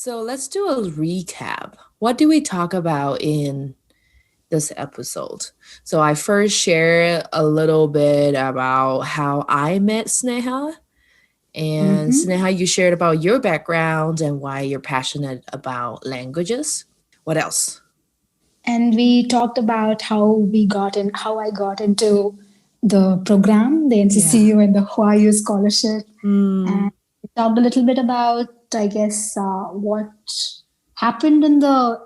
So let's do a recap. What did we talk about in this episode? So I first shared a little bit about how I met Sneha. And Mm-hmm. Sneha, you shared about your background and why you're passionate about languages. What else? And we talked about how I got into the program, the Yeah. NCCU and the Huaya Scholarship. Mm, And we talked a little bit about, I guess, what happened in the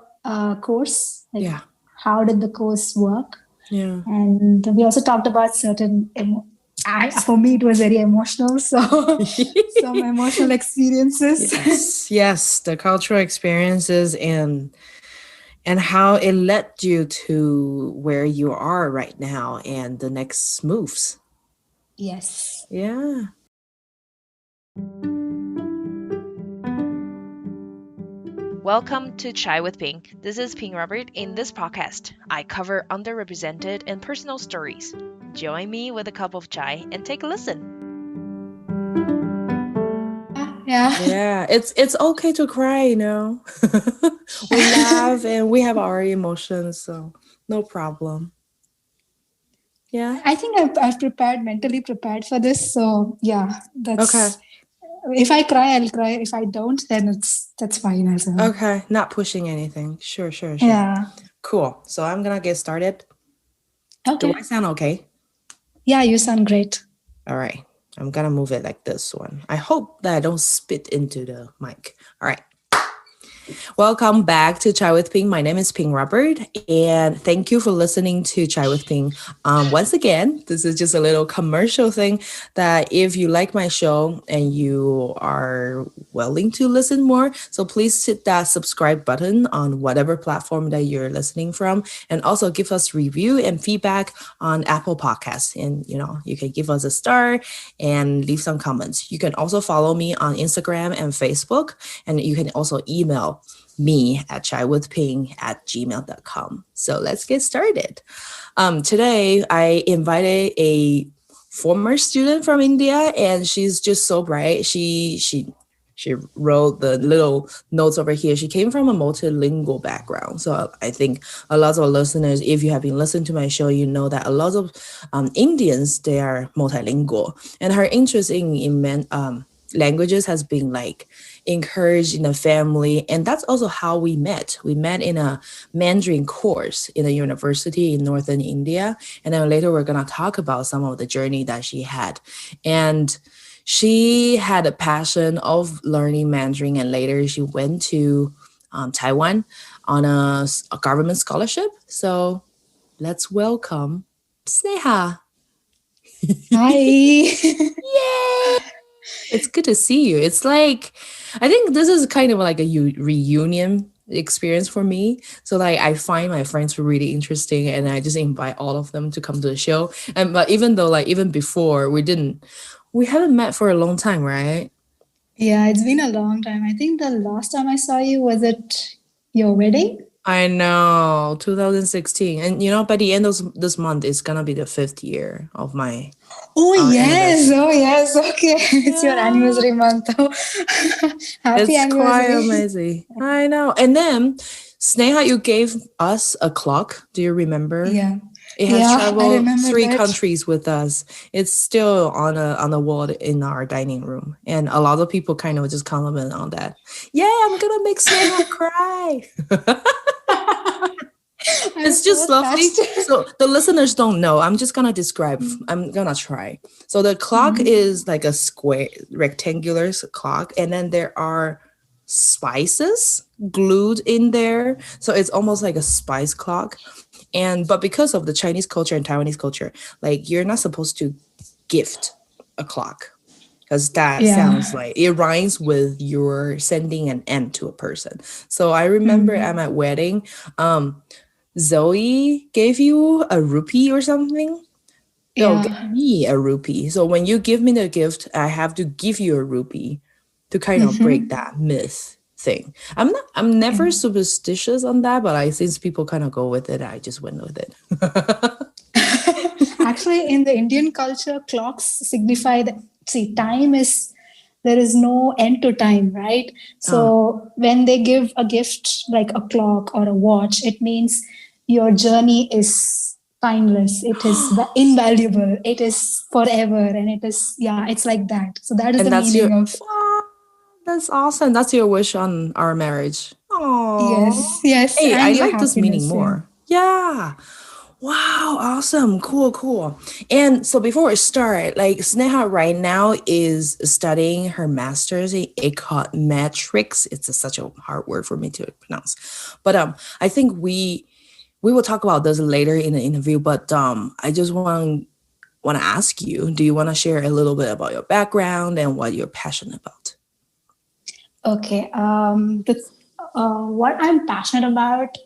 course, like yeah. how did the course work. Yeah. And we also talked about for me, it was very emotional. So some emotional experiences. Yes. Yes. The cultural experiences and how it led you to where you are right now and the next moves. Yes. Yeah. Welcome to Chai with Ping. This is Ping Robert. In this podcast, I cover underrepresented and personal stories. Join me with a cup of chai and take a listen. Yeah. Yeah, it's okay to cry, We laugh and we have our emotions, so no problem. Yeah. I think I've mentally prepared for this. So yeah, Okay. that's if I cry, I'll cry. If I don't, then that's fine as well. Okay. Not pushing anything. Sure, sure, sure. Yeah. Cool. So I'm gonna get started. Do Okay. I sound okay? Yeah, you sound great. All right. I'm gonna move it like this one. I hope that I don't spit into the mic. All right. Welcome back to Chai with Ping. My name is Ping Robert, and thank you for listening to Chai with Ping. Once again, this is just a little commercial thing that if you like my show and you are willing to listen more, so please hit that subscribe button on whatever platform that you're listening from, and also give us review and feedback on Apple Podcasts. And you can give us a star and leave some comments. You can also follow me on Instagram and Facebook, and you can also email me at chaiwithping@gmail.com. So let's get started. Today, I invited a former student from India, and she's just so bright. She wrote the little notes over here. She came from a multilingual background. So I think a lot of listeners, if you have been listening to my show, you know that a lot of Indians, they are multilingual. And her interest in languages has been like encouraged in the family. And that's also how we met. We met in a Mandarin course in a university in northern India. And then later we're going to talk about some of the journey that she had. And she had a passion of learning Mandarin, and later she went to Taiwan on a government scholarship. So let's welcome Sneha. Hi. Yay! It's good to see you. It's like, I think this is kind of like a reunion experience for me. So like I find my friends really interesting and I just invite all of them to come to the show. And but even though like even before we haven't met for a long time, right? Yeah, it's been a long time. I think the last time I saw you was at your wedding. I know, 2016. And by the end of this month, it's gonna be the 5th year of my Oh yes, anniversary. oh yes, okay. It's your Yeah. anniversary month. Happy It's quite anniversary. amazing. I know. And then, Sneha, you gave us a clock. Do you remember? Yeah. It has Yeah, I traveled remember 3 that. countries with us. It's still on the wall in our dining room, and a lot of people kind of just comment on that. Yeah, I'm gonna make Sneha cry. I'm It's so just lovely. touched. So the listeners don't know. I'm just gonna describe. I'm gonna try. So the clock Mhm. is like a square, rectangular clock, and then there are spices glued in there. So it's almost like a spice clock. And but because of the Chinese culture and Taiwanese culture, like you're not supposed to gift a clock because that sounds Yeah. like it rhymes with you're sending an end to a person. So I remember at Mhm. my wedding, Zoe gave you a rupee or something. No, gave Yeah. me a rupee. So when you give me the gift, I have to give you a rupee to kind of break Mhm. that myth thing. I'm Yeah. never superstitious on that, but since people kind of go with it, I just went with it. Actually, in the Indian culture, clocks signify that, see, time is there is no end to time, right? So when they give a gift like a clock or a watch, it means your journey is timeless. It is invaluable. It is forever, and it is, yeah, it's like that. So that is And the that's your meaning of, wow, that's awesome. That's your wish on our marriage. Oh, yes, yes, hey, I and your like this meaning happiness. Yeah. more. Yeah. Wow, awesome. Cool, cool. And so before we start, like Sneha right now is studying her master's in econometrics. It's such a hard word for me to pronounce. But I think we will talk about this later in the interview, but I just want to ask you, do you want to share a little bit about your background and what you're passionate about? Okay. What I'm passionate about,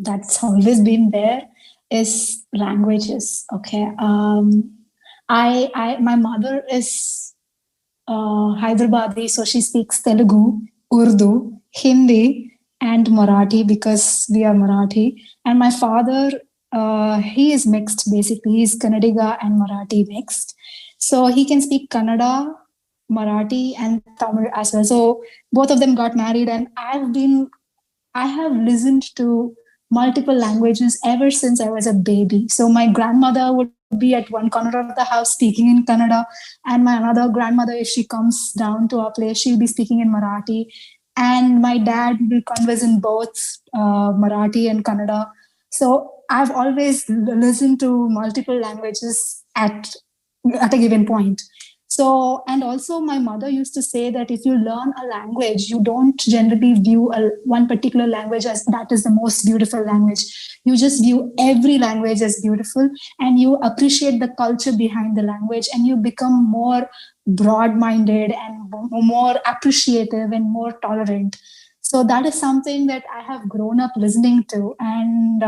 that's always been there, is languages. Okay. My mother is Hyderabadi, so she speaks Telugu, Urdu, Hindi, and Marathi because we are Marathi. And my father, he is mixed basically. He's Kannadiga and Marathi mixed. So he can speak Kannada, Marathi, and Tamil as well. So both of them got married, and I have listened to multiple languages ever since I was a baby. So my grandmother would be at one corner of the house speaking in Kannada, and my another grandmother, if she comes down to our place, she'll be speaking in Marathi. And my dad will converse in both Marathi and Kannada. So I've always listened to multiple languages at a given point. So, and also my mother used to say that if you learn a language, you don't generally view one particular language as that is the most beautiful language. You just view every language as beautiful, and you appreciate the culture behind the language, and you become more broad minded and more appreciative and more tolerant. So that is something that I have grown up listening to. And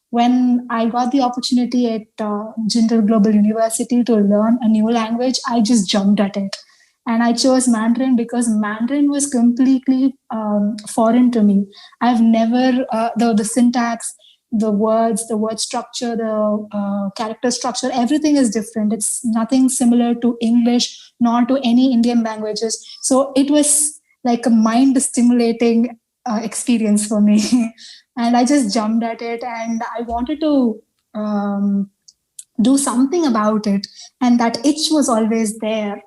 when I got the opportunity at Jindal Global University to learn a new language, I just jumped at it. And I chose Mandarin because Mandarin was completely foreign to me. I've never, the syntax, the words, the word structure, the character structure, everything is different. It's nothing similar to English nor to any Indian languages. So it was like a mind stimulating experience for me. And I just jumped at it, and I wanted to do something about it. And that itch was always there.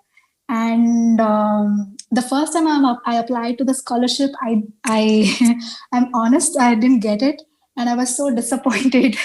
And the first time I applied to the scholarship, I'm honest, I didn't get it, and I was so disappointed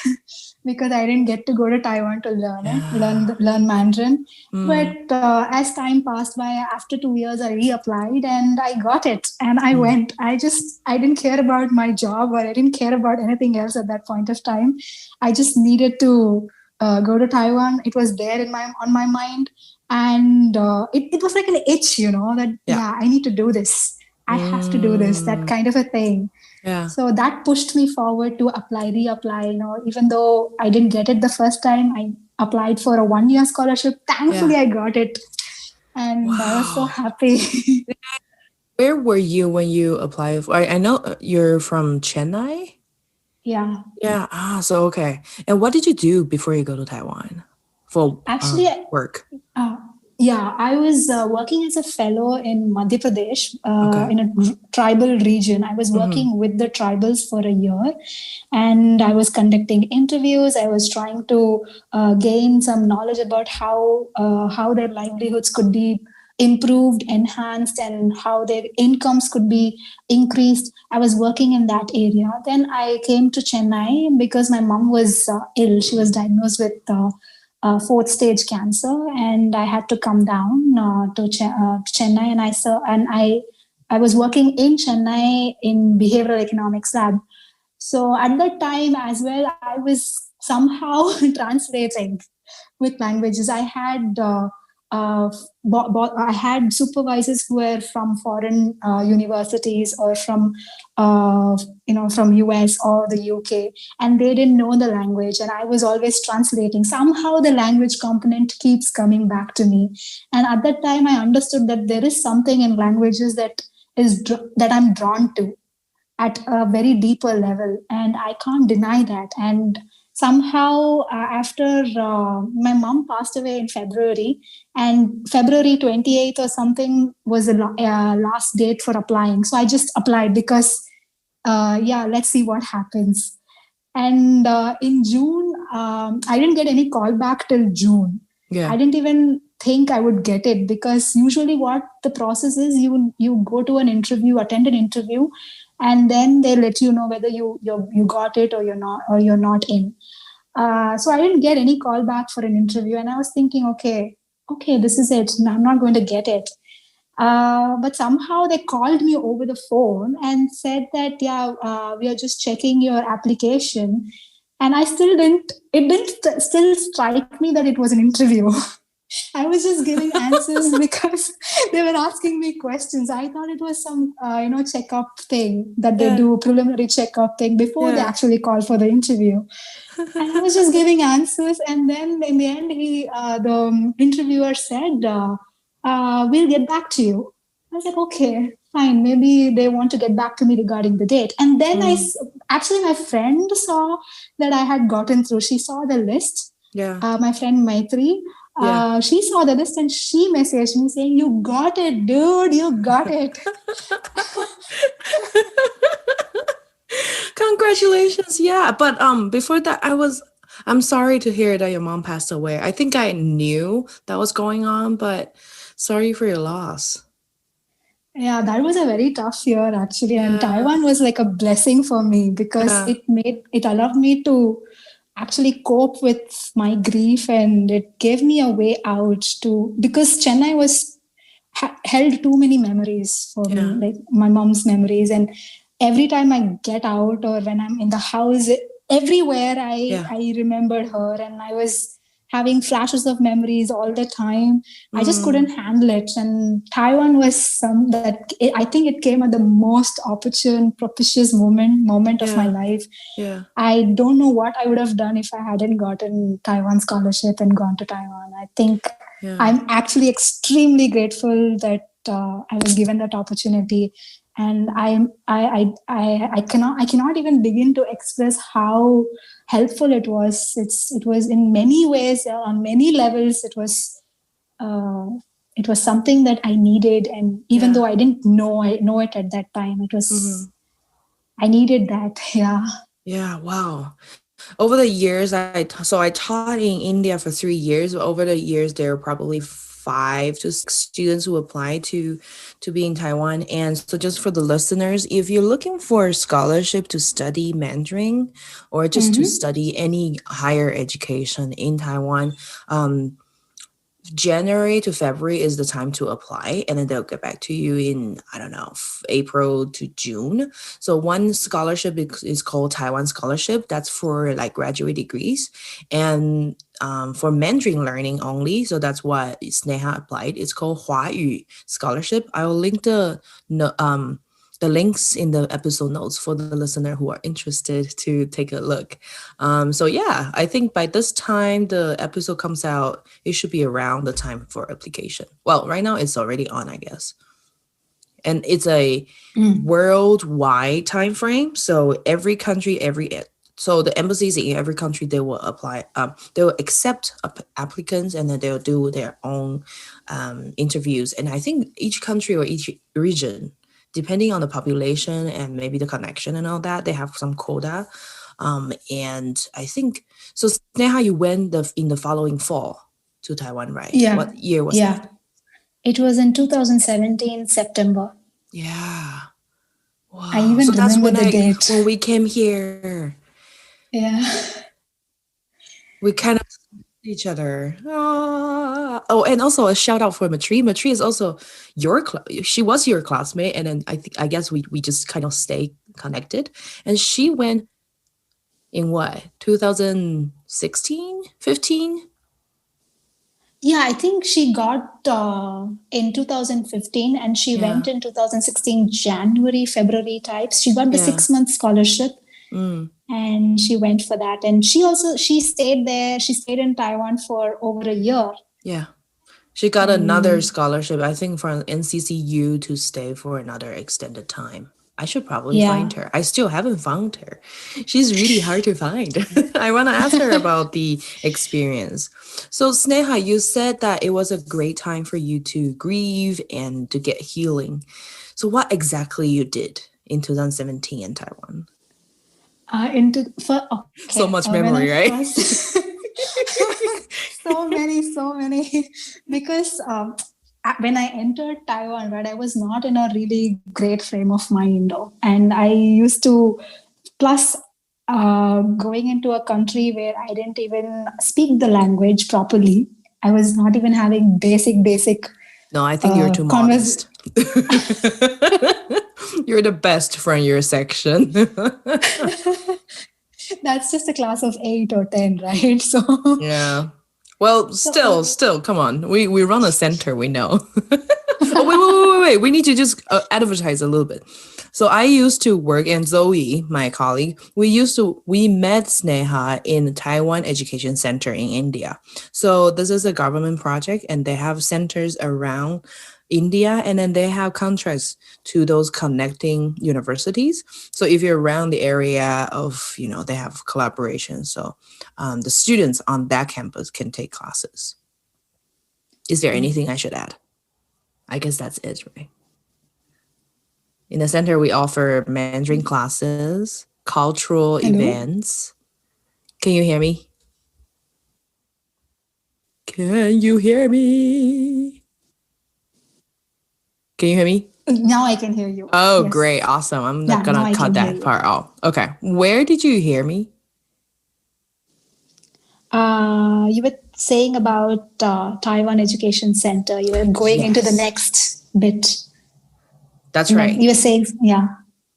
because I didn't get to go to Taiwan to learn it, learn Mandarin. But as time passed by, after 2 years, I reapplied and I got it, and I went. I didn't care about my job, or I didn't care about anything else at that point of time. I just needed to go to Taiwan. It was there on my mind, and it was like an itch, that I need to do this. I have to do this. That kind of a thing. Yeah. So that pushed me forward to reapply. Even though I didn't get it the first time, I applied for a 1-year scholarship. Thankfully, I got it, and I was so happy. Where were you when you applied for? I know you're from Chennai. Yeah. Yeah. So okay. And what did you do before you go to Taiwan for Actually, work? Yeah, I was working as a fellow in Madhya Pradesh in a tribal region. I was working with the tribals for a year, and I was conducting interviews. I was trying to gain some knowledge about how their livelihoods could be improved, enhanced, and how their incomes could be increased. I was working in that area. Then I came to Chennai because my mom was ill. She was diagnosed with fourth stage cancer, and I had to come down to Chennai, and I was working in Chennai in behavioral economics lab. So at that time as well, I was somehow translating with languages. I had supervisors who were from foreign universities, or from US or the UK, and they didn't know the language, and I was always translating. Somehow the language component keeps coming back to me, and at that time I understood that there is something in languages that I'm drawn to at a very deeper level, and I can't deny that. And somehow after my mom passed away in February, and February 28th or something was the last date for applying. So I just applied because, let's see what happens. And in June, I didn't get any call back till June. I didn't even think I would get it, because usually what the process is, you go to an interview, attend an interview, and then they let you know whether you got it or you're not in. So I didn't get any call back for an interview, and I was thinking, okay, this is it. I'm not going to get it. But somehow they called me over the phone and said that, we are just checking your application. And I still didn't, it didn't still strike me that it was an interview. I was just giving answers because they were asking me questions. I thought it was some, checkup thing that they do, preliminary checkup thing before they actually call for the interview. And I was just giving answers. And then in the end, the interviewer said, we'll get back to you. I was like, okay, fine. Maybe they want to get back to me regarding the date. And then my friend saw that I had gotten through. She saw the list. My friend Maitri, she saw the list and she messaged me saying, "You got it, dude. You got it." Congratulations. Yeah. But before that, I'm sorry to hear that your mom passed away. I think I knew that was going on, but sorry for your loss. Yeah, that was a very tough year actually. And Taiwan was like a blessing for me because it allowed me to actually cope with my grief, and it gave me a way out because Chennai held too many memories for me, like my mom's memories. And every time I get out or when I'm in the house, everywhere I remembered her, and I was having flashes of memories all the time. I just couldn't handle it. And Taiwan was I think it came at the most opportune, propitious moment of my life. I don't know what I would have done if I hadn't gotten Taiwan scholarship and gone to Taiwan. I think I'm actually extremely grateful that I was given that opportunity. And I cannot even begin to express how helpful it was. It was in many ways, on many levels. It was something that I needed, and even though I didn't know it at that time, it was I needed that. Yeah. Wow. Over the years, I taught in India for 3 years. Over the years, there were probably 5 to 6 students who applied to be in Taiwan. And so just for the listeners, if you're looking for a scholarship to study Mandarin or just to study any higher education in Taiwan, January to February is the time to apply, and then they'll get back to you in, I don't know, April to June. So one scholarship is called Taiwan Scholarship. That's for like graduate degrees, and for Mandarin learning only. So that's what Sneha applied. It's called Huaya Scholarship. I will link the links in the episode notes for the listener who are interested to take a look. I think by this time the episode comes out, it should be around the time for application. Well, right now it's already on, I guess. And it's a worldwide time frame. So every country, so the embassies in every country, they will apply, they will accept applicants, and then they'll do their own interviews. And I think each country or each region, depending on the population and maybe the connection and all that, they have some quota. And I think, so Sneha, you went in the following fall to Taiwan, right? Yeah. What year was that? It was in 2017, September. Yeah. Wow. I even remember the date. When we came here. Yeah. We kind of each other. Oh, and also a shout out for Matri. Matri is also she was your classmate, and then I guess we just kind of stay connected. And she went in what, 2016, 15? Yeah, I think she got in 2015, and she went in 2016 January, February types. She got the 6-month scholarship. And she went for that. And she stayed there. She stayed in Taiwan for over a year. Yeah. She got another scholarship, I think, from NCCU to stay for another extended time. I should probably find her. I still haven't found her. She's really hard to find. I want to ask her about the experience. So, Sneha, you said that it was a great time for you to grieve and to get healing. So, what exactly you did in 2017 in Taiwan? So much memory, right? So many. Because when I entered Taiwan, right, I was not in a really great frame of mind, and I used to plus. Going into a country where I didn't even speak the language properly, I was not even having basic. No, I think you're too modest. You're the best from your section. That's just a class of 8 or 10, right? So yeah. Well, still, come on. We run a center, we know. Oh, wait. We need to just advertise a little bit. So I used to work, and Zoe, my colleague, we met Sneha in Taiwan Education Center in India. So this is a government project, and they have centers around India, and then they have contracts to those connecting universities. So if you're around the area of, they have collaboration. So the students on that campus can take classes. Is there anything I should add? I guess that's it, right? In the center, we offer Mandarin classes, cultural events. Can you hear me? Can you hear me? Can you hear me? Now I can hear you. Oh, yes. Great. Awesome. I'm not going to cut that part out. Okay. Where did you hear me? You were saying about Taiwan Education Center. You were going into the next bit. That's right. You were saying,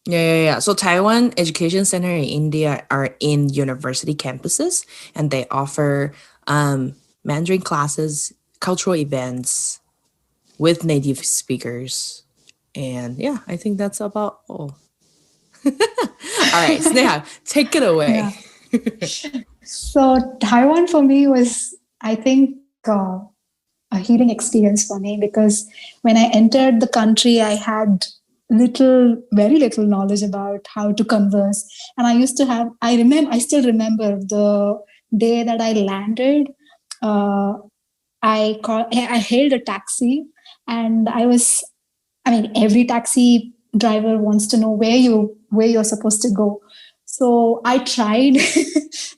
Yeah. So Taiwan Education Center in India are in university campuses, and they offer Mandarin classes, cultural events with native speakers. And yeah, I think that's about all. All right, Sneha, take it away. So Taiwan for me was, I think, a healing experience for me, because when I entered the country, I had very little knowledge about how to converse. And I still remember the day that I landed. I hailed a taxi, and every taxi driver wants to know where you're supposed to go. So I tried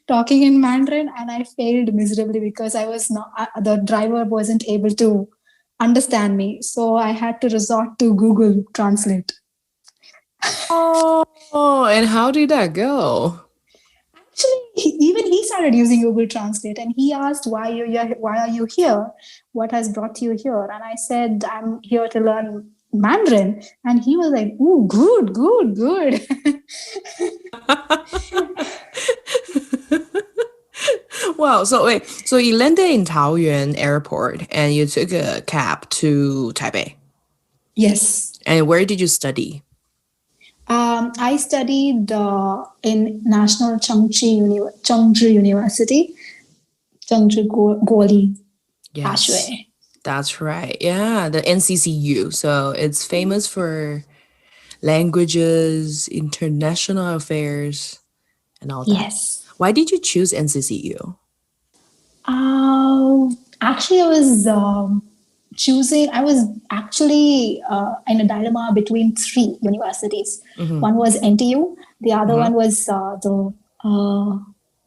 talking in Mandarin, and I failed miserably because the driver wasn't able to understand me. So I had to resort to Google Translate. Oh, and how did that go? Actually, even he started using Google Translate, and he asked, why are you here? What has brought you here? And I said, I'm here to learn Mandarin. And he was like, ooh, good. Wow. So you landed in Taoyuan Airport and you took a cab to Taipei? Yes. And where did you study? I studied in National Chengzhi University, Chengzhi Guoli. Yes, that's right. Yeah, the NCCU. So it's famous for languages, international affairs, and all that. Yes. Why did you choose NCCU? Actually, I was actually in a dilemma between 3 universities. Mm-hmm. One was NTU, the other one was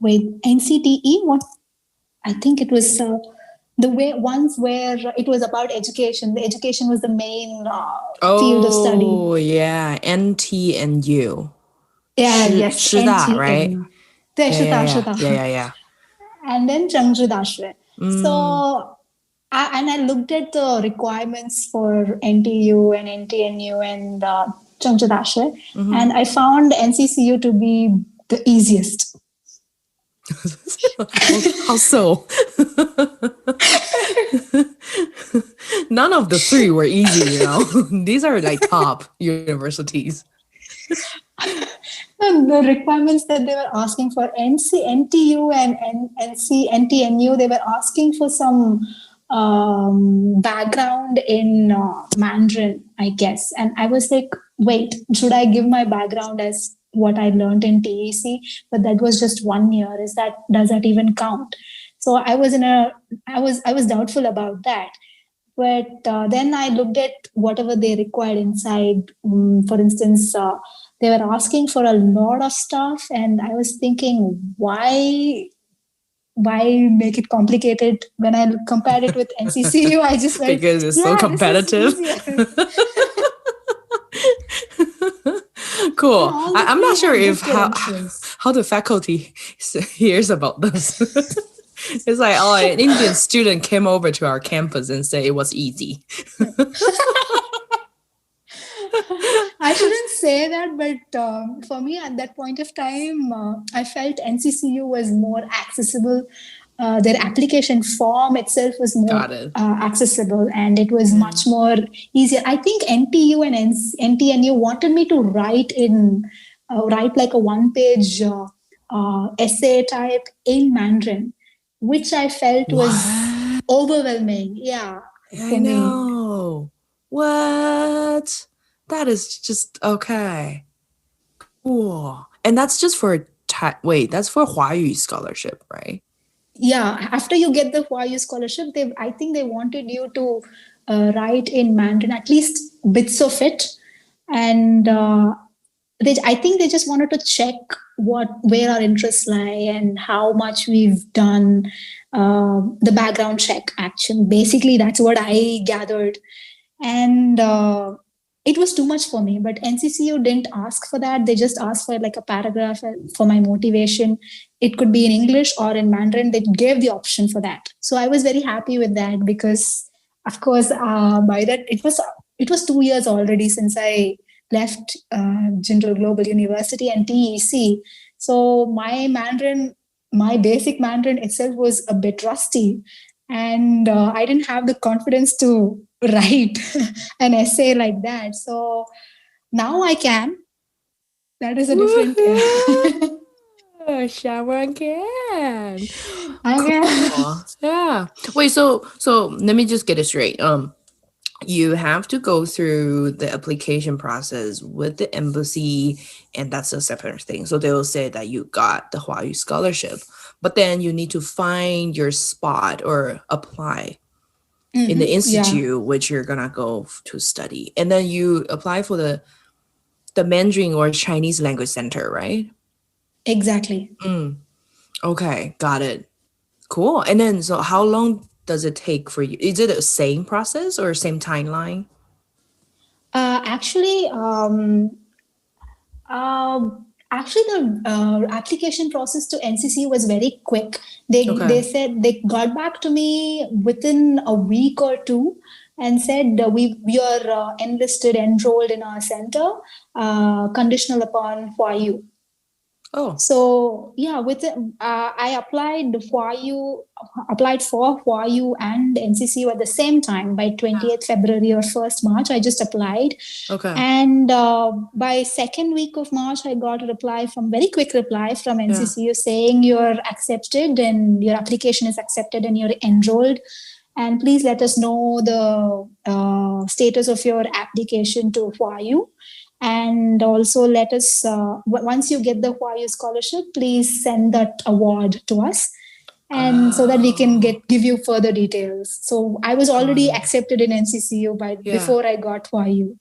NCTE. What I think it was ones where it was about education. The education was the main field of study. Oh yeah, NTNU. Yes, 师大, right? Yeah. And then Chengzhi Dashue. So, I looked at the requirements for NTU and NTNU and Chengzhi Dashue, and I found NCCU to be the easiest. How so? None of the 3 were easy, These are like top universities. The requirements that they were asking for NTU and NTNU, they were asking for some background in Mandarin, I guess. And I was like, wait, should I give my background as what I learned in TEC? But that was just 1 year. Does that even count? So I was doubtful about that. But then I looked at whatever they required inside. For instance, they were asking for a lot of stuff, and I was thinking, why make it complicated? When I compared it with NCCU, I just went, because it's so yeah, this is competitive. easier. Cool. And all the I'm not three sure had if good credentials. how the faculty hears about this. It's like, oh, an Indian student came over to our campus and said it was easy. I shouldn't say that, but for me at that point of time, I felt NCCU was more accessible. Their application form itself was more Got it. accessible, and it was much more easier. I think NTU and NTNU wanted me to write like a one-page essay type in Mandarin, which I felt was What? overwhelming. Yeah, I for me. know. What? That is just okay. Cool. And that's just for that's for Huaya Scholarship, right? Yeah, after you get the Huaya Scholarship, I think they wanted you to write in Mandarin, at least bits of it. And I think they just wanted to check where our interests lie and how much we've done the background check action. Basically, that's what I gathered. And it was too much for me, but NCCU didn't ask for that. They just asked for like a paragraph for my motivation. It could be in English or in Mandarin. They gave the option for that, so I was very happy with that, because of course by that it was 2 years already since I left General Global University and TEC. So my basic Mandarin itself was a bit rusty, and I didn't have the confidence to write an essay like that. So now I can. That is a different. Shower can. I can. Cool. Yeah. Wait, so let me just get it straight. You have to go through the application process with the embassy, and that's a separate thing. So they will say that you got the Huaya Scholarship, but then you need to find your spot or apply in the institute which you're gonna go to study, and then you apply for the Mandarin or Chinese language center, right? Exactly. Okay, got it. Cool. And then, so how long does it take for you? Is it the same process or same timeline? Actually, actually, the application process to NCC was very quick. They said they got back to me within a week or two and said we are enrolled in our center, conditional upon Huayu. Oh, So yeah, I applied for Huayu and NCCU at the same time by 20th February or 1st March. I just applied. okay. And by second week of March, I got a very quick reply from NCCU saying you're accepted and your application is accepted and you're enrolled. And please let us know the status of your application to Huayu. And also let us, once you get the Huaya Scholarship, please send that award to us. And so that we can give you further details. So I was already accepted in NCCU before I got Huaya.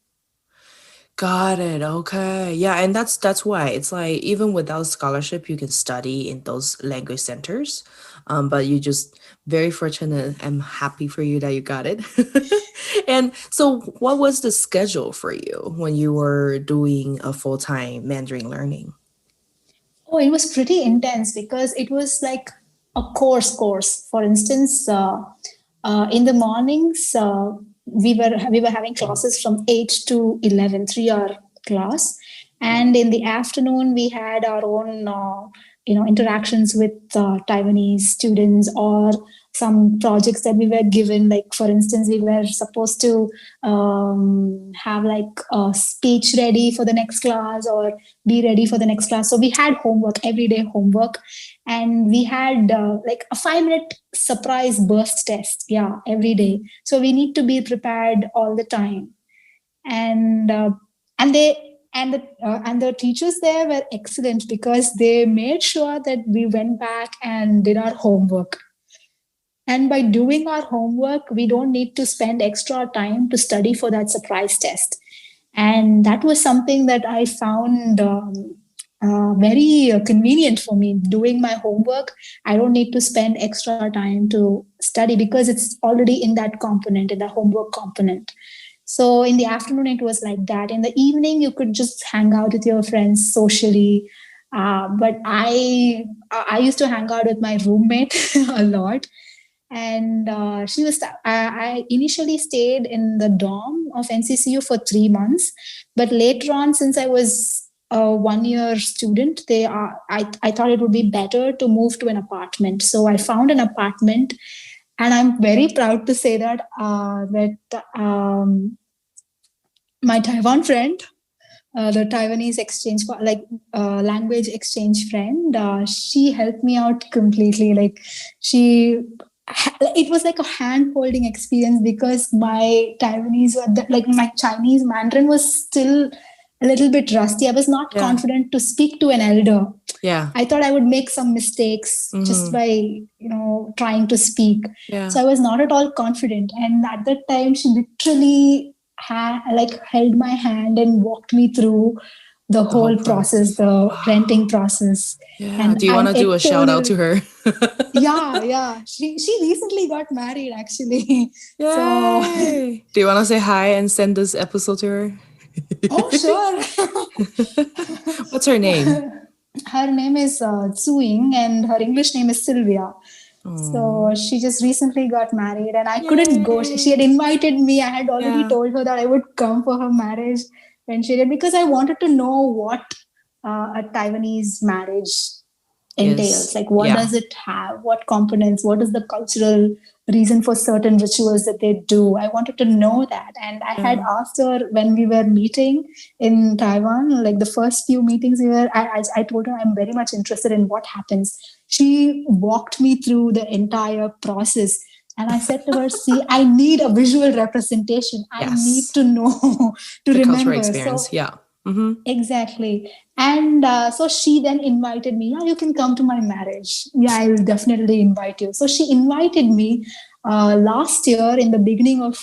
Got it. Okay. Yeah, and that's why it's like even without scholarship, you can study in those language centers. But you just very fortunate. I'm happy for you that you got it. And so, what was the schedule for you when you were doing a full-time Mandarin learning? Oh, it was pretty intense because it was like a course. For instance, in the mornings, we were having classes from 8 to 11, 3-hour class. And in the afternoon, we had our own interactions with Taiwanese students, or some projects that we were given. Like, for instance, we were supposed to have like a speech ready for the next class, or be ready for the next class. So we had homework, everyday homework, and we had like a 5-minute surprise burst test, every day. So we need to be prepared all the time. And and they and the teachers there were excellent, because they made sure that we went back and did our homework. And by doing our homework, we don't need to spend extra time to study for that surprise test. And that was something that I found very convenient for me. Doing my homework, I don't need to spend extra time to study, because it's already in that component, in the homework component. So in the afternoon, it was like that. In the evening, you could just hang out with your friends socially. But I used to hang out with my roommate a lot. And I initially stayed in the dorm of NCCU for 3 months. But later on, since I was a 1-year student, I thought it would be better to move to an apartment. So I found an apartment. And I'm very proud to say that my Taiwan friend, the Taiwanese exchange, like language exchange friend, she helped me out completely. Like, it was like a hand holding experience, because my Taiwanese, like my Chinese Mandarin was still a little bit rusty. I was not confident to speak to an elder. Yeah. I thought I would make some mistakes just by, trying to speak. Yeah. So I was not at all confident. And at that time, she literally held my hand and walked me through the whole process, the renting process. Yeah. And do you want to do a shout out to her? Yeah. She recently got married, actually. Yay. So, do you want to say hi and send this episode to her? Oh, sure. What's her name? Her name is Tsuing, and her English name is Sylvia. So she just recently got married, and I couldn't go. She had invited me. I had already told her that I would come for her marriage when she did, because I wanted to know what a Taiwanese marriage entails. Like, what does it have? What components? What is the cultural reason for certain rituals that they do? I wanted to know that. And I had asked her when we were meeting in Taiwan, like the first few meetings I told her I'm very much interested in what happens. She walked me through the entire process. And I said to her, see, I need a visual representation. I need to know, to the remember. Cultural experience, Exactly. And so she then invited me, you can come to my marriage. I will definitely invite you. So she invited me last year in the beginning of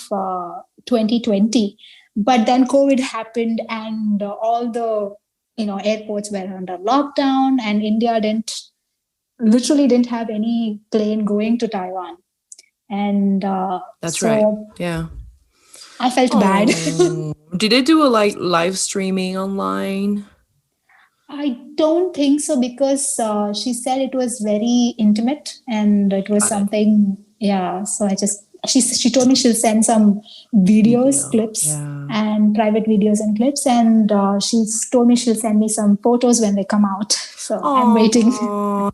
2020. But then COVID happened, and all the airports were under lockdown, and India literally didn't have any plane going to Taiwan. And that's right. Yeah. I felt bad. Did they do a live streaming online? I don't think so, because she said it was very intimate, and it was something. So she told me she'll send some clips, and private videos and clips, and she's told me she'll send me some photos when they come out. So I'm waiting.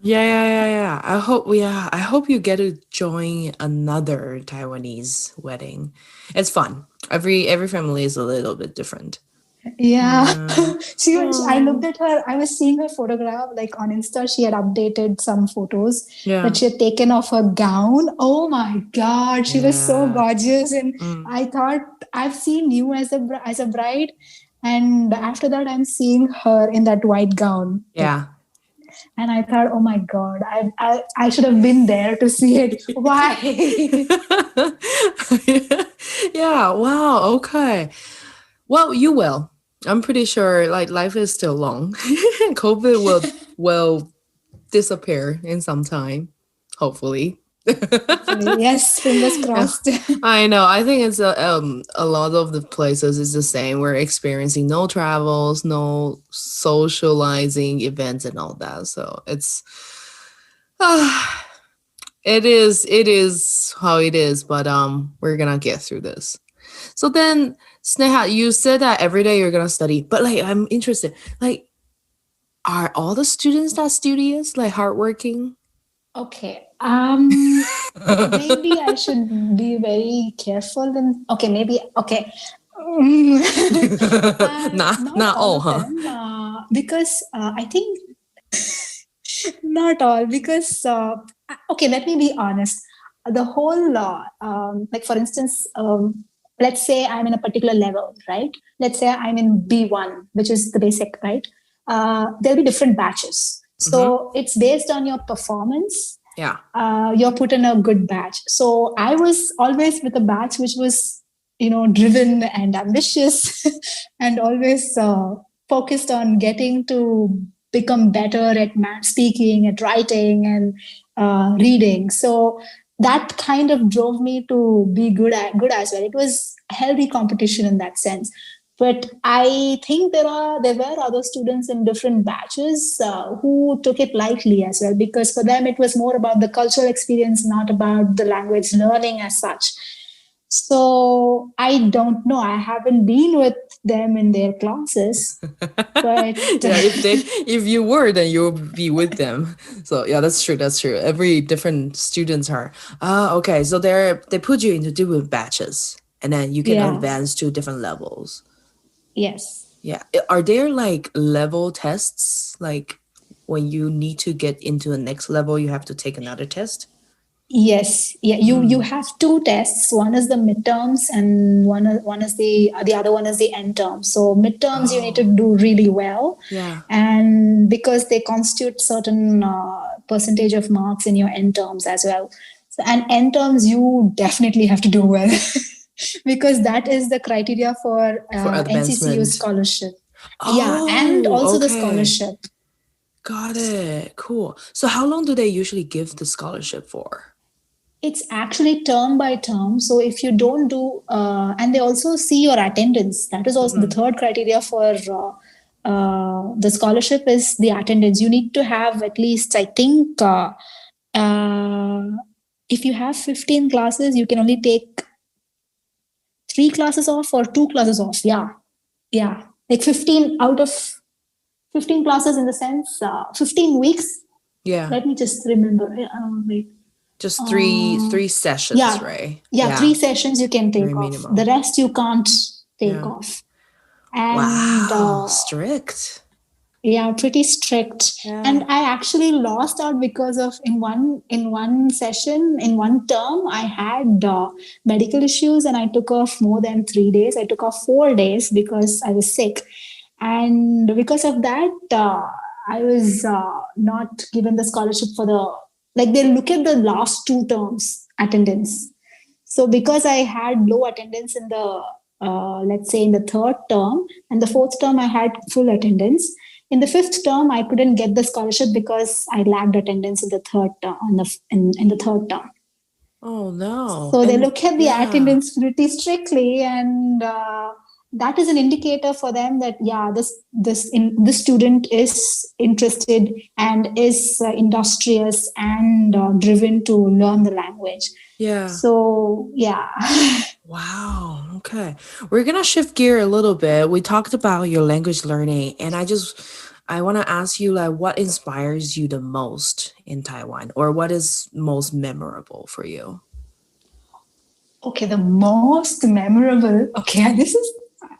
Yeah. I hope you get to join another Taiwanese wedding. It's fun. Every family is a little bit different. Yeah. I looked at her. I was seeing her photograph, like on Insta. She had updated some photos that she had taken of her gown. Oh my God, she was so gorgeous. And I thought, I've seen you as a bride, and after that, I'm seeing her in that white gown. Yeah. And I thought, oh my God, I should have been there to see it. Why? Yeah. Wow. Okay. Well, you will. I'm pretty sure life is still long. COVID will disappear in some time, hopefully. Yes, fingers crossed. I know. I think it's a lot of the places is the same. We're experiencing no travels, no socializing events and all that. So it's it is how it is, but we're gonna get through this. So then, Sneha, you said that every day you're gonna study, but I'm interested. Are all the students that studious, like hardworking? Okay. Maybe I should be very careful. And okay, maybe okay. Not Not all all, of huh? them, because I think not all. Because okay, let me be honest. The whole, like for instance, let's say I'm in a particular level, right? Let's say I'm in B1, which is the basic, right? There'll be different batches. Mm-hmm. So it's based on your performance. Yeah. You're put in a good batch. So I was always with a batch which was, driven and ambitious and always focused on getting to become better at speaking, at writing, and reading. So that kind of drove me to be good as well. It was healthy competition in that sense. But I think there were other students in different batches who took it lightly as well, because for them it was more about the cultural experience, not about the language learning as such. So I don't know. I haven't been with them in their classes, but Yeah, if you were, then you'll be with them. So yeah, that's true. That's true. Every different students are. Okay. So they put you into different batches, and then you can yeah, advance to different levels. yes. Yeah. Are there like level tests? Like when you need to get into the next level, you have to take another test? Yes, yeah. You have two tests. One is the midterms, and one is the other one is the end term. So midterms you need to Oh, do really well, yeah. and because they constitute certain percentage of marks in your end terms as well. So, and end terms you definitely have to do well because that is the criteria for For NCCU advancement. scholarship. Yeah, and Oh, also the okay. scholarship. Got it. Cool. So how long do they usually give the scholarship for? It's actually term by term. So if you don't do, and they also see your attendance. That is also the Mm-hmm. third criteria for the scholarship is the attendance. You need to have at least, I think, uh, if you have 15 classes, you can only take 3 classes off or 2 classes off. Yeah. Yeah. Like 15 out of 15 classes in the sense, 15 weeks. Yeah. Let me just remember. Wait. Just Uh, three sessions, yeah, right? yeah, Yeah. 3 sessions you can Very take off. The minimum. rest you can't take Yeah. off. And Wow. Strict. yeah, pretty strict. And Yeah. I actually lost out because of in one session, in one term, I had medical issues and I took off more than 3 days. I took off 4 days because I was sick, and because of that, I was not given the scholarship for the, like, they look at the last 2 terms attendance. So because I had low attendance in the let's say in the third term, and the fourth term I had full attendance. In the fifth term, I couldn't get the scholarship because I lacked attendance in the third term. In the third term, Oh no. so they And look at the yeah. attendance pretty strictly, and that is an indicator for them that yeah, this student is interested and is industrious and driven to learn the language. Yeah. So yeah. Wow. Okay. We're gonna shift gear a little bit. We talked about your language learning, and I want to ask you like what inspires you the most in Taiwan, or what is most memorable for you? Okay, the most memorable. Okay, this is.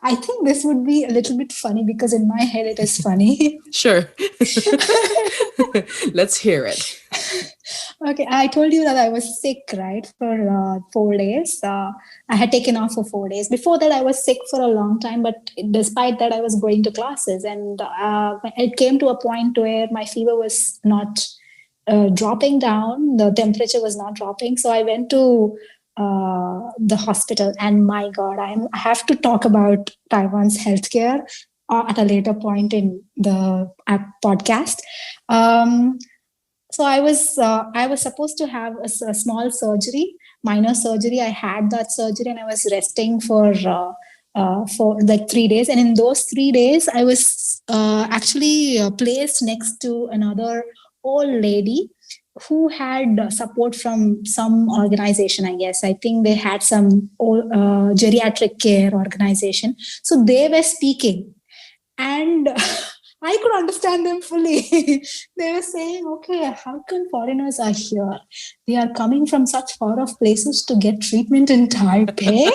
I think this would be a little bit funny because in my head it is funny. Sure. Let's hear it. Okay, I told you that I was sick, right, for 4 days. I had taken off for 4 days. Before that, I was sick for a long time, but despite that, I was going to classes. And it came to a point where my fever was not dropping down, the temperature was not dropping. So I went to the hospital, and my God, I have to talk about Taiwan's healthcare at a later point in the podcast. Um, so I was supposed to have a small surgery, minor surgery. I had that surgery and I was resting for like 3 days. And in those 3 days, I was actually placed next to another old lady who had support from some organization. I guess I think they had some geriatric care organization. So they were speaking, and I I could understand them fully. They were saying, okay, how come foreigners are here? They are coming from such far off places to get treatment in Taipei.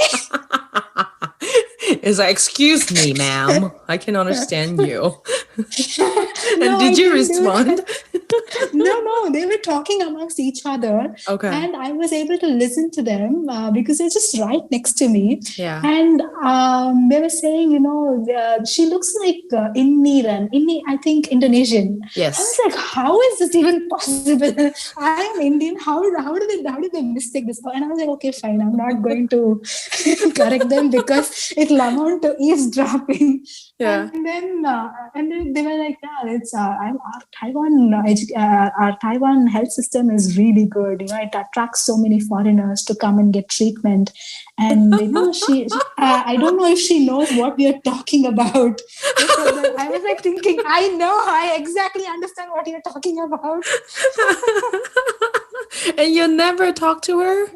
It's like, excuse me, ma'am, I can understand you. And No, I did you didn't do respond? that. No, they were talking amongst each other, Okay. and I was able to listen to them because they're just right next to me. Yeah. And they were saying, she looks like Inni, I think Indonesian. I Yes. was like, how is this even possible? I am Indian. How did they mistake this? And I was like, okay, fine. I'm not going to correct them because it'll amount to eavesdropping. Yeah. And then they were like, yeah, it's our Taiwan health system is really good. It attracts so many foreigners to come and get treatment. And I don't know if she knows what we are talking about. I was like thinking, I exactly understand what you're talking about. And you never talked to her?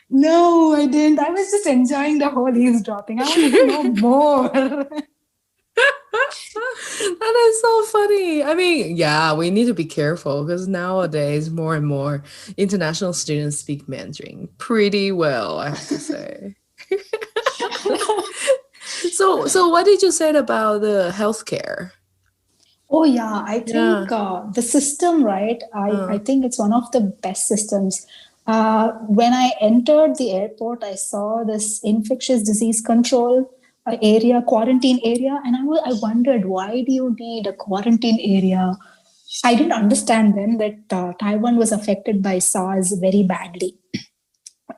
No, I didn't. I was just enjoying the whole eavesdropping. I wanted to know more. That is so funny. I mean, yeah, we need to be careful because nowadays more and more international students speak Mandarin pretty well, I have to say. So what did you say about the healthcare? Oh yeah, I think the system, right? I think it's one of the best systems. When I entered the airport, I saw this infectious disease control quarantine area, and I wondered, why do you need a quarantine area? I didn't understand then that Taiwan was affected by SARS very badly.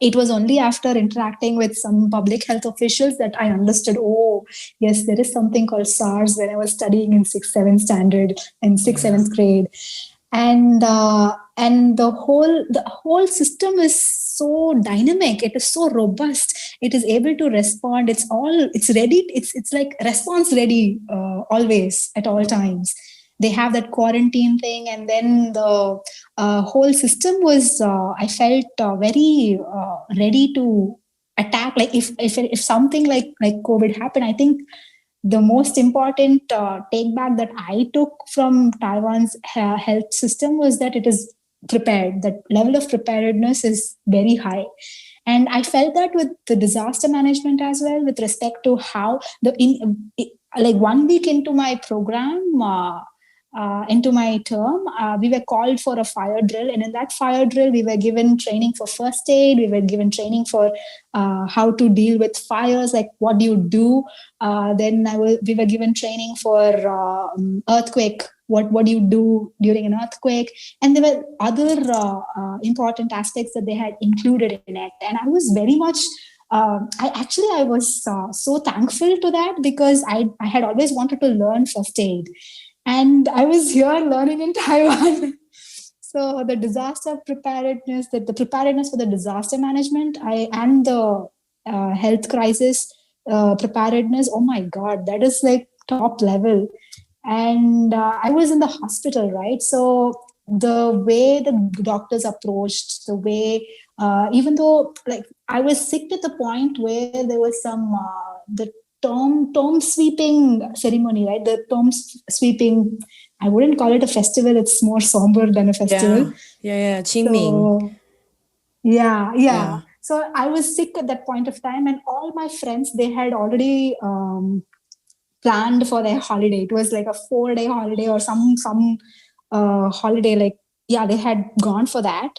It was only after interacting with some public health officials that I understood, oh, yes, there is something called SARS when I was studying in 6th, 7th standard and 6th, 7th grade. And the whole system is so dynamic. It is so robust. It is able to respond. It's ready. It's like response ready always at all times. They have that quarantine thing, and then the whole system was, I felt very ready to attack. Like if something like COVID happened, I think the most important take back that I took from Taiwan's health system was that it is prepared. That level of preparedness is very high. And I felt that with the disaster management as well, with respect to how like 1 week into my program, into my term, we were called for a fire drill. And in that fire drill, we were given training for first aid. We were given training for how to deal with fires, like what do you do? Then we were given training for earthquake. What do you do during an earthquake? And there were other important aspects that they had included in it. And I was very much I was so thankful to that, because I had always wanted to learn first aid. And I was here learning in Taiwan. So the disaster preparedness, the preparedness for the disaster management, and the health crisis preparedness, oh my God, that is like top level. And I was in the hospital, right? So the way the doctors approached, the way, even though like I was sick to the point where there was some, the tomb sweeping ceremony, right? The tomb sweeping, I wouldn't call it a festival. It's more somber than a festival. Yeah. Qingming. So, yeah. So I was sick at that point of time, and all my friends, they had already planned for their holiday. It was like a 4-day holiday or some holiday. Like, yeah, they had gone for that.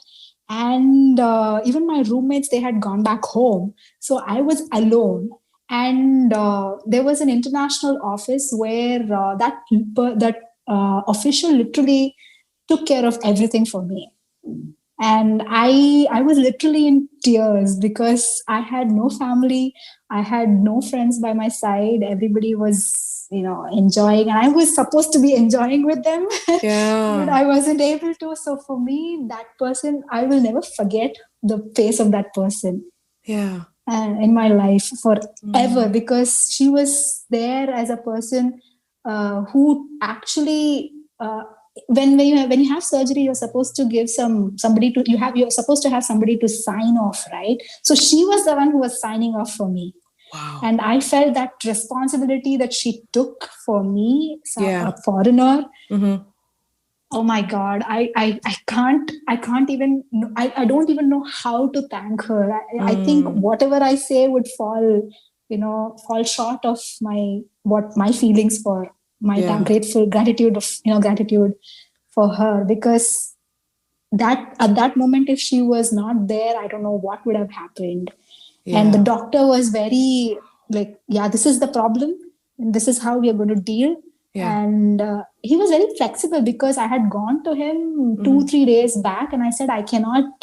And even my roommates, they had gone back home. So I was alone. And there was an international office where that official literally took care of everything for me. And I was literally in tears because I had no family. I had no friends by my side. Everybody was, enjoying, and I was supposed to be enjoying with them. Yeah. But I wasn't able to. So for me, that person, I will never forget the face of that person. Yeah. In my life forever, because she was there as a person who actually, when you have surgery, you're supposed to give you're supposed to have somebody to sign off, right? So she was the one who was signing off for me. Wow. And I felt that responsibility that she took for me, Yeah. a foreigner. Mm-hmm. Oh my God, I can't even, I don't even know how to thank her. I think whatever I say would fall short of what my feelings for my Yeah. gratitude for her, because that at that moment, if she was not there, I don't know what would have happened. And the Yeah. doctor was very like, yeah, this is the problem and this is how we are going to deal. Yeah. And he was very flexible, because I had gone to him 2-3 days back and I said, I cannot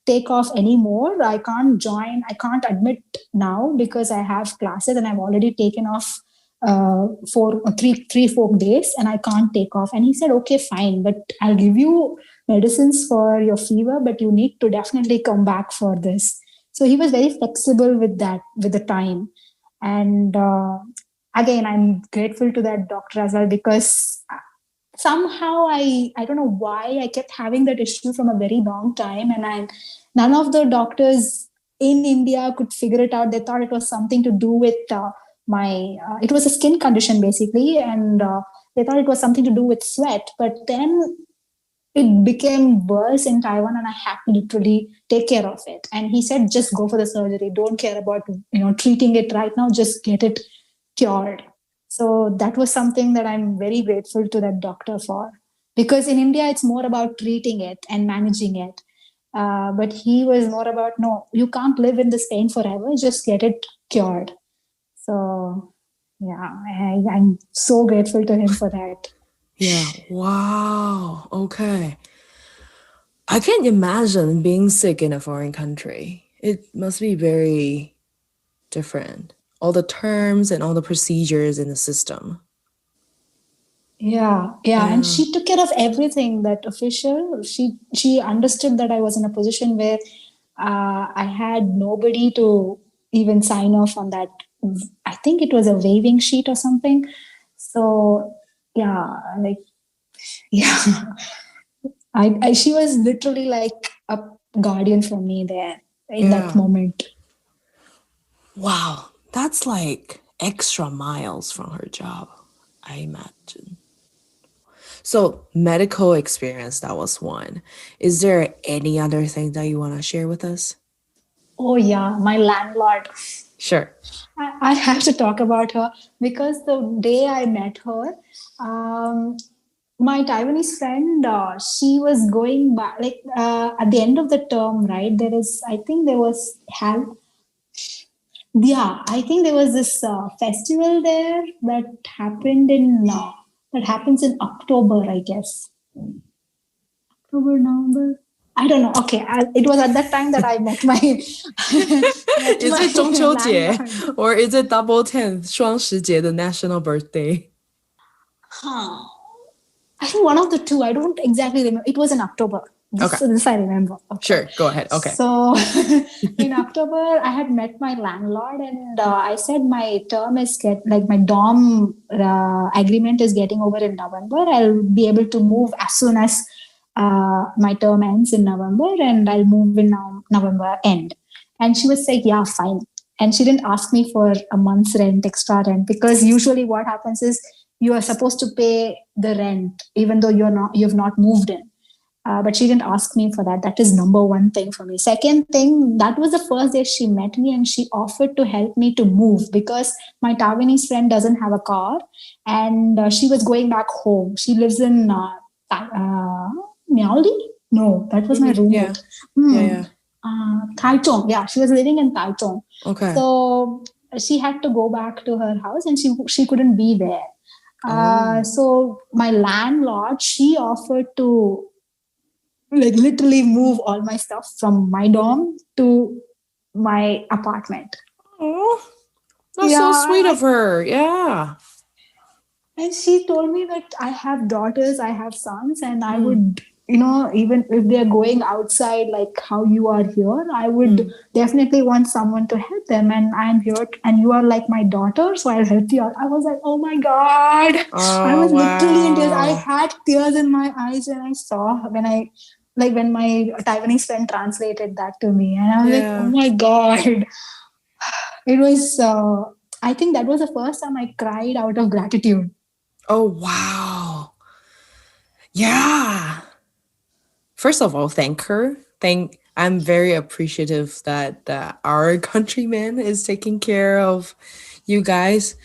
take off anymore. I can't join. I can't admit now because I have classes and I've already taken off for 3-4 days and I can't take off. And he said, okay, fine, but I'll give you medicines for your fever, but you need to definitely come back for this. So he was very flexible with that, with the time. And again, I'm grateful to that doctor as well, because somehow I don't know why I kept having that issue from a very long time, and none of the doctors in India could figure it out. They thought it was something to do with my it was a skin condition basically, and they thought it was something to do with sweat. But then it became worse in Taiwan and I had to literally take care of it. And he said, just go for the surgery. Don't care about, treating it right now. Just get it cured. So that was something that I'm very grateful to that doctor for. Because in India, it's more about treating it and managing it. But he was more about, no, you can't live in this pain forever. Just get it cured. So, yeah, I'm so grateful to him for that. Yeah. Wow. Okay. I can't imagine being sick in a foreign country. It must be very different. All the terms and all the procedures in the system. Yeah, and she took care of everything. That official, she understood that I was in a position where I had nobody to even sign off on that. I think it was a waiving sheet or something. So yeah, like yeah, she was literally like a guardian for me there in that Yeah. moment. Wow. That's like extra miles from her job, I imagine. So, medical experience, that was one. Is there any other thing that you want to share with us? Oh yeah, my landlord. Sure. I have to talk about her because the day I met her, my Taiwanese friend, she was going back, like at the end of the term, right? I think there was yeah, I think there was this festival there that happens in October, I guess. October, November. I don't know. Okay, it was at that time that I met my Is it 中秋节 landlord. or is it double 10th 双十节 the national birthday? Huh. I think one of the two. I don't exactly remember. It was in October. This I remember. Okay. Sure, go ahead. Okay. So in October, I had met my landlord, and I said my term is like my dorm agreement is getting over in November. I'll be able to move as soon as my term ends in November, and I'll move in November end. And she was like, "Yeah, fine." And she didn't ask me for a month's rent, extra rent, because usually what happens is you are supposed to pay the rent even though you've not moved in. But she didn't ask me for that. That is number one thing for me. Second thing, that was the first day she met me and she offered to help me to move because my Taiwanese friend doesn't have a car and she was going back home. She lives in Miaoli? No, that was my roommate. Yeah. Taichung. Yeah, she was living in Taichung. Okay. So she had to go back to her house and she couldn't be there. So my landlord, she offered to like literally move all my stuff from my dorm to my apartment. Oh, that's so sweet of her. Yeah. And she told me that I have daughters, I have sons, and I would, even if they're going outside like how you are here, I would definitely want someone to help them. And I'm here, and you are like my daughter, so I'll help you out. I was like, oh my God. I was literally in tears. I had tears in my eyes when I saw, when my Taiwanese friend translated that to me. And I was like, oh my God. It was, I think that was the first time I cried out of gratitude. Oh, wow. Yeah. First of all, thank her. I'm very appreciative that our countryman is taking care of you guys.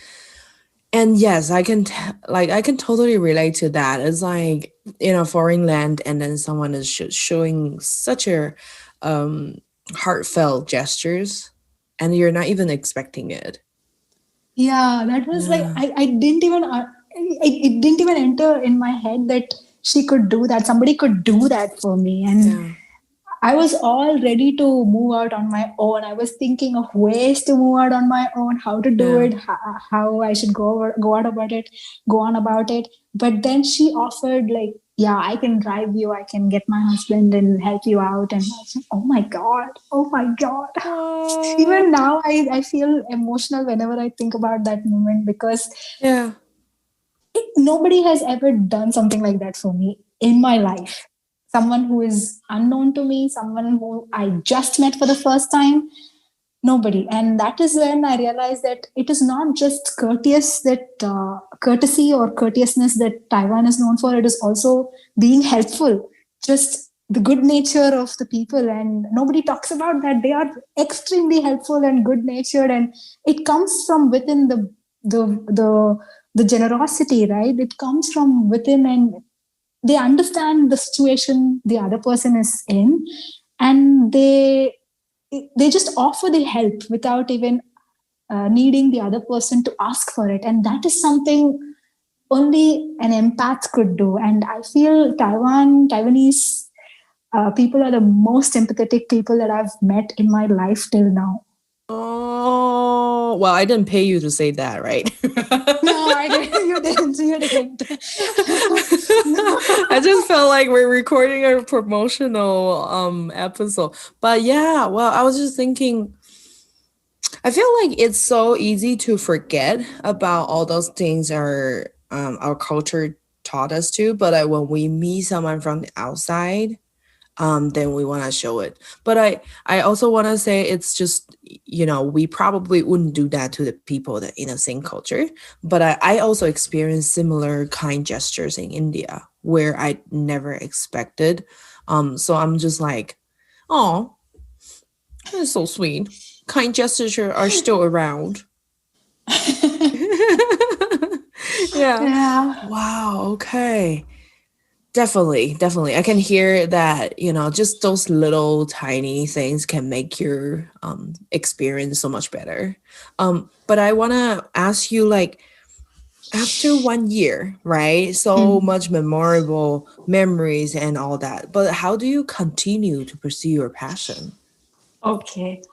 And yes, I can totally relate to that. It's like in a foreign land, and then someone is showing such a um, heartfelt gestures, and you're not even expecting it. Yeah, that was like Yeah, I didn't even it didn't even enter in my head that she could do that. Somebody could do that for me, and yeah, I was all ready to move out on my own. I was thinking of ways to move out on my own, how to do yeah. it, how I should go out about it, go on about it. But then she offered like, yeah, I can drive you, I can get my husband and help you out. And I was like, oh my God, oh my God. Oh, Even now, I feel emotional whenever I think about that moment because yeah. nobody has ever done something like that for me in my life. Someone who is unknown to me, someone who I just met for the first time, nobody. And that is when I realized that it is not just courtesy or courteousness that Taiwan is known for. It is also being helpful, just the good nature of the people. And nobody talks about that. They are extremely helpful and good natured, and it comes from within the the the generosity, right? It comes from within, and they understand the situation the other person is in, and they just offer the help without even needing the other person to ask for it. And that is something only an empath could do. And I feel Taiwanese people are the most empathetic people that I've met in my life till now. Oh, well, I didn't pay you to say that, right? No, I didn't. You didn't. You didn't. I just felt like we're recording a promotional episode. But yeah, well, I was just thinking, I feel like it's so easy to forget about all those things our culture taught us to, but when we meet someone from the outside, then we want to show it. But I also want to say it's just, we probably wouldn't do that to the people that in the same culture. But I also experienced similar kind gestures in India where I never expected. So I'm just like, oh, that's so sweet. Kind gestures are still around. Yeah. Yeah. Wow. Okay. Definitely. I can hear that, just those little tiny things can make your experience so much better. But I want to ask you, like, after 1 year, right? So Mm. much memorable memories and all that. But how do you continue to pursue your passion? Okay.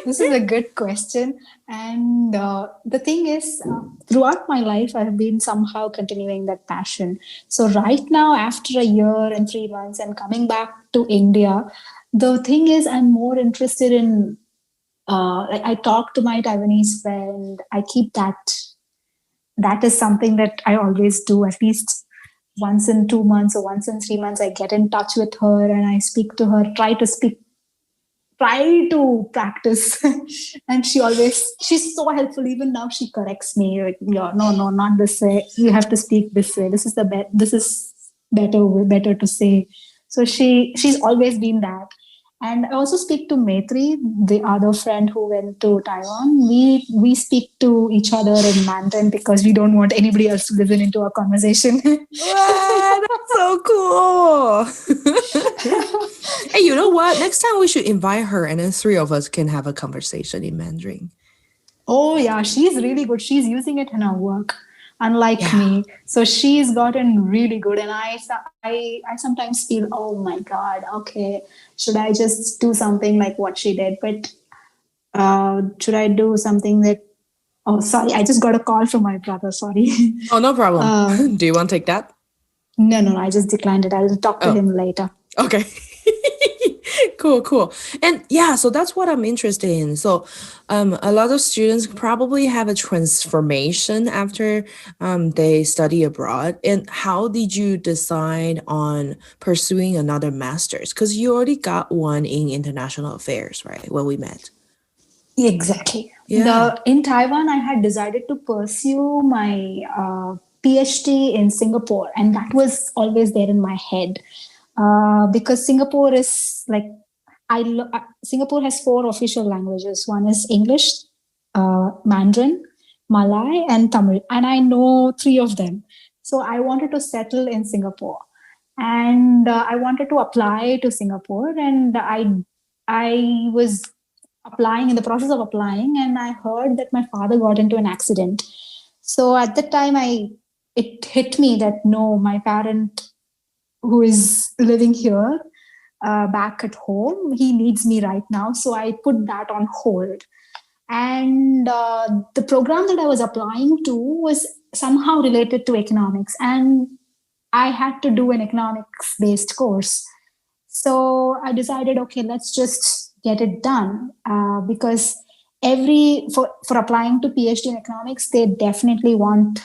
This is a good question. And the thing is, throughout my life, I have been somehow continuing that passion. So, right now, after a year and 3 months and coming back to India, the thing is, I'm more interested in, like, I talk to my Taiwanese friend, I keep that. That is something that I always do, at least once in 2 months or once in 3 months. I get in touch with her and I speak to her, try to practice. And she's so helpful. Even now she corrects me like, yeah, no, not this way, you have to speak this way, this is this is better to say. So she's always been that. And I also speak to Maitri, the other friend who went to Taiwan. We speak to each other in Mandarin because we don't want anybody else to listen into our conversation. Wow, that's so cool. Hey, you know what? Next time we should invite her and then three of us can have a conversation in Mandarin. Oh yeah, she's really good. She's using it in her work, unlike Yeah. me. So she's gotten really good, and I sometimes feel, oh my god, okay, should I just do something like what she did? But should I do something that? Oh, sorry, I just got a call from my brother. Sorry. Oh, no problem. uh, Do you want to take that? no, I just declined it. I'll talk to Oh, him later. okay. Cool. And yeah, so that's what I'm interested in. So a lot of students probably have a transformation after they study abroad. And how did you decide on pursuing another master's? Because you already got one in international affairs, right? When we met. Exactly. Yeah. In Taiwan, I had decided to pursue my PhD in Singapore, and that was always there in my head because Singapore is like Singapore has four official languages. One is English, Mandarin, Malay, and Tamil, and I know three of them. So I wanted to settle in Singapore, and I wanted to apply to Singapore, and I was applying in the process of applying, and I heard that my father got into an accident. So at that time, it hit me that no, my parent who is living here back at home, he needs me right now. So I put that on hold. And the program that I was applying to was somehow related to economics, and I had to do an economics based course. So I decided, okay, let's just get it done because for applying to PhD in economics, they definitely want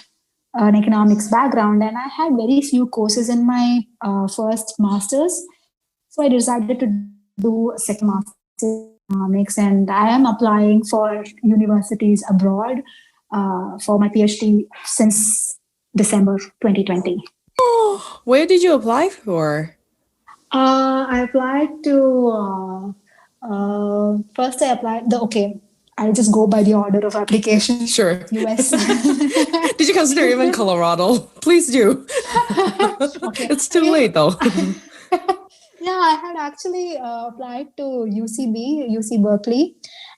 an economics background, and I had very few courses in my first masters. So I decided to do a second master's in economics, and I am applying for universities abroad for my PhD since December 2020. Oh, where did you apply for? I applied to first. I applied the okay. I'll just go by the order of application. Sure. US. Did you consider even Colorado? Please do. Okay. It's too late though. Yeah, I had actually applied to UCB, UC Berkeley,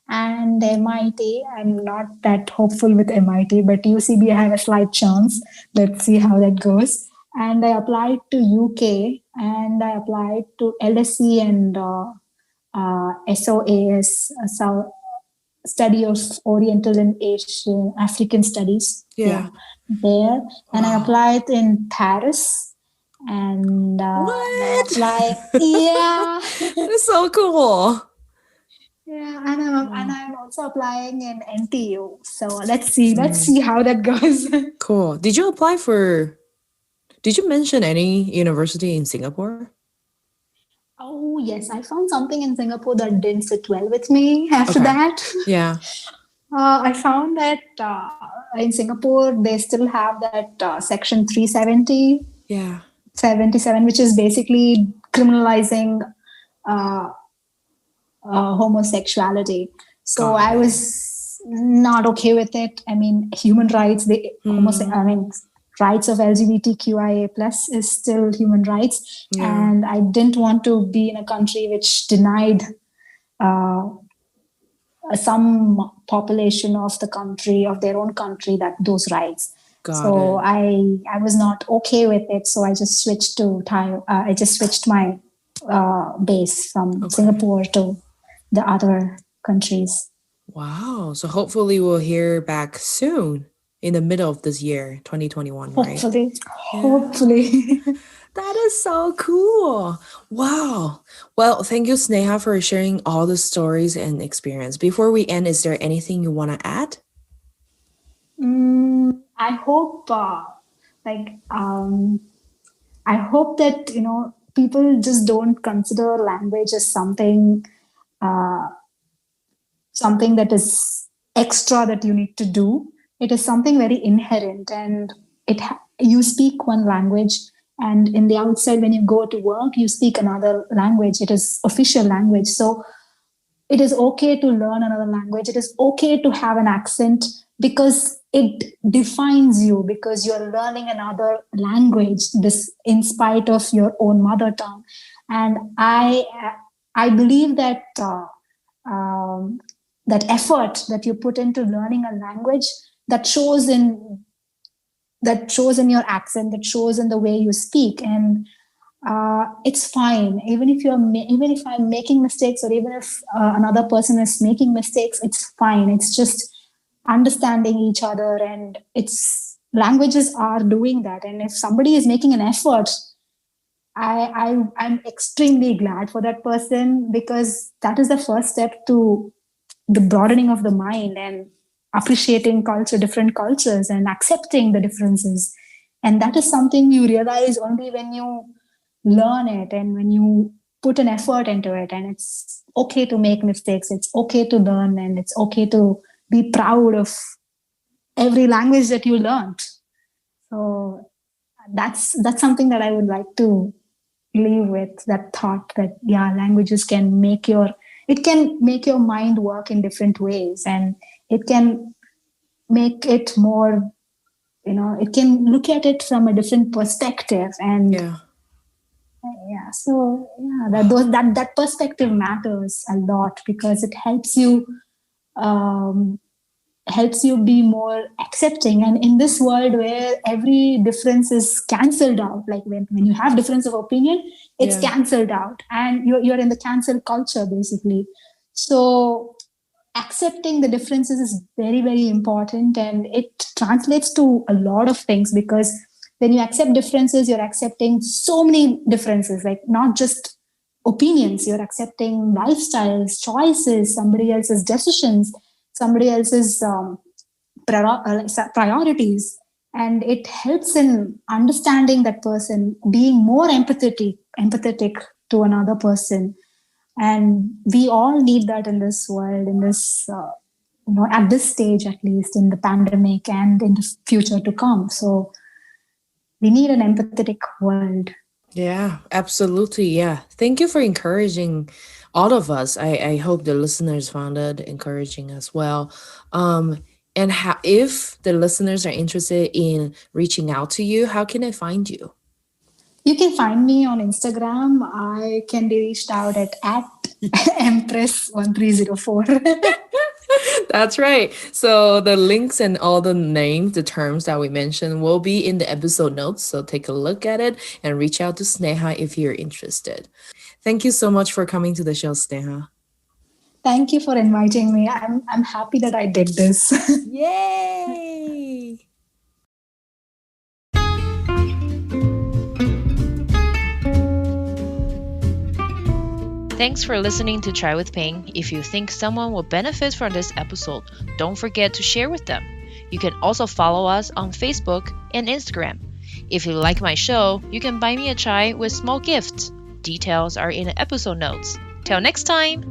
and MIT. I'm not that hopeful with MIT, but UCB, I have a slight chance. Let's see how that goes. And I applied to UK, and I applied to LSE and SOAS, South Study of Oriental and Asian African Studies. Yeah. There. And I Wow. applied in Paris, and I What? applied. Yeah. That's so cool. Yeah, and I'm also applying in NTU. So let's see how that goes. Cool. Did you apply for? Did you mention any university in Singapore? Oh yes, I found something in Singapore that didn't sit well with me. After Okay. that, Yeah. I found that in Singapore they still have that section 370 Yeah. 77, which is basically criminalizing uh, homosexuality. So Got I it. was not okay with it. I mean, human rights, I mean, rights of LGBTQIA plus is still human rights, Yeah. and I didn't want to be in a country which denied uh, some population of the country of their own country that those rights. Got So it. I was not okay with it. So I just switched to Thai. I just switched my base from Okay. Singapore to the other countries. Wow. So hopefully we'll hear back soon in the middle of this year, 2021, right? Hopefully, Yeah. hopefully. That is so cool. Wow. Well, thank you, Sneha, for sharing all the stories and experience. Before we end, is there anything you want to add? I hope, I hope that people just don't consider language as uh, something that is extra that you need to do. It is something very inherent, and you speak one language, and in the outside when you go to work, you speak another language. It is official language, so it is okay to learn another language. It is okay to have an accent because it defines you, because you're learning another language this in spite of your own mother tongue. And I believe that um, that effort that you put into learning a language, that shows in your accent, that shows in the way you speak. And it's fine, even if I'm making mistakes, or even if another person is making mistakes, it's fine. It's just understanding each other, and it's languages are doing that. And if somebody is making an effort, I'm extremely glad for that person, because that is the first step to the broadening of the mind and appreciating different cultures, and accepting the differences. And that is something you realize only when you learn it, and when you put an effort into it, and it's okay to make mistakes. It's okay to learn, and it's okay to be proud of every language that you learned. So that's something that I would like to leave with, that thought that languages can make your mind work in different ways, and it can make it more, it can look at it from a different perspective. And so that perspective matters a lot, because it helps you be more accepting. And in this world where every difference is cancelled out, like when you have difference of opinion, it's cancelled out, and you're in the cancel culture basically. So accepting the differences is very, very important, and it translates to a lot of things, because when you accept differences, you're accepting so many differences, like not just opinions, you're accepting lifestyles, choices, somebody else's decisions, somebody else's priorities. And it helps in understanding that person, being more empathetic to another person. And we all need that in this world, in this at this stage, at least in the pandemic and in the future to come. So we need an empathetic world. Yeah, absolutely. Yeah. Thank you for encouraging all of us. I hope the listeners found it encouraging as well. And if the listeners are interested in reaching out to you, how can they find you? You can find me on Instagram. I can be reached out at Empress1304. That's right. So the links and all the names, the terms that we mentioned will be in the episode notes. So take a look at it and reach out to Sneha if you're interested. Thank you so much for coming to the show, Sneha. Thank you for inviting me. I'm happy that I did this. Yay! Thanks for listening to Chai with Ping. If you think someone will benefit from this episode, don't forget to share with them. You can also follow us on Facebook and Instagram. If you like my show, you can buy me a chai with small gifts. Details are in the episode notes. Till next time!